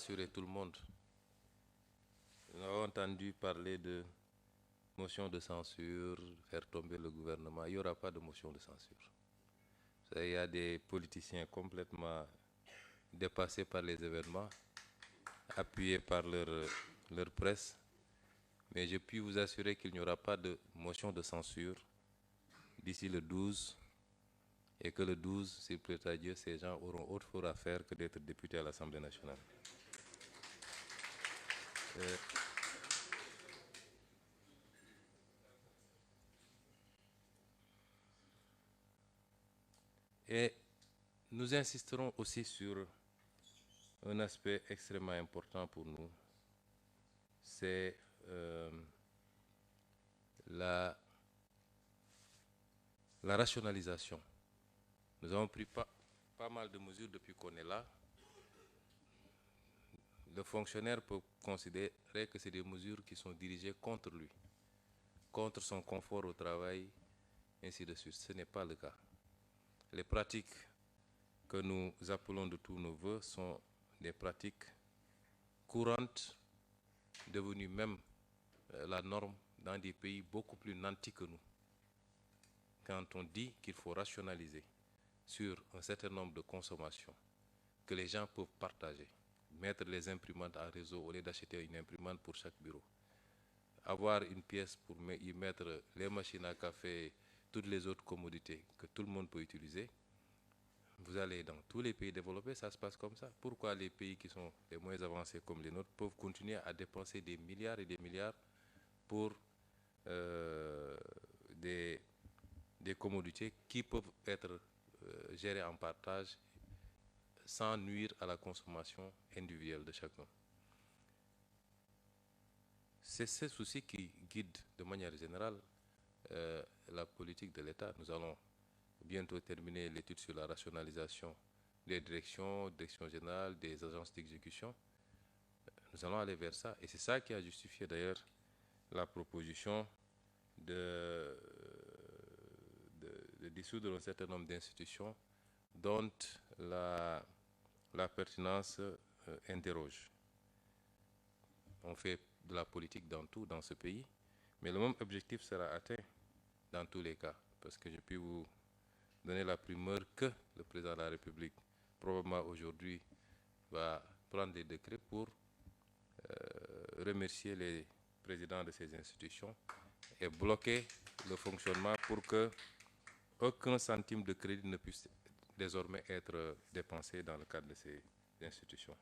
rassurer tout le monde. Nous avons entendu parler de motion de censure, faire tomber le gouvernement. Il n'y aura pas de motion de censure. Il y a des politiciens complètement dépassés par les événements, appuyés par leur presse. Mais je puis vous assurer qu'il n'y aura pas de motion de censure d'ici le 12 et que le 12, s'il plaît à Dieu, ces gens auront autre chose à faire que d'être députés à l'Assemblée nationale. Et nous insisterons aussi sur un aspect extrêmement important pour nous, c'est la rationalisation. Nous avons pris pas mal de mesures depuis qu'on est là. Le fonctionnaire peut considérer que c'est des mesures qui sont dirigées contre lui, contre son confort au travail, ainsi de suite. Ce n'est pas le cas. Les pratiques que nous appelons de tous nos voeux sont des pratiques courantes, devenues même la norme dans des pays beaucoup plus nantis que nous. Quand on dit qu'il faut rationaliser sur un certain nombre de consommations que les gens peuvent partager, mettre les imprimantes en réseau au lieu d'acheter une imprimante pour chaque bureau, avoir une pièce pour y mettre les machines à café, toutes les autres commodités que tout le monde peut utiliser. Vous allez dans tous les pays développés, ça se passe comme ça. Pourquoi les pays qui sont les moins avancés comme les nôtres peuvent continuer à dépenser des milliards et des milliards pour des commodités qui peuvent être gérées en partage sans nuire à la consommation individuelle de chacun. C'est ce souci qui guide de manière générale la politique de l'État. Nous allons bientôt terminer l'étude sur la rationalisation des directions générales, des agences d'exécution. Nous allons aller vers ça. Et c'est ça qui a justifié d'ailleurs la proposition de dissoudre un certain nombre d'institutions dont la pertinence interroge. On fait de la politique dans tout, dans ce pays, mais le même objectif sera atteint dans tous les cas, parce que je puis vous donner la primeur que le président de la République, probablement aujourd'hui, va prendre des décrets pour remercier les présidents de ces institutions et bloquer le fonctionnement pour que aucun centime de crédit ne puisse désormais être dépensé dans le cadre de ces institutions.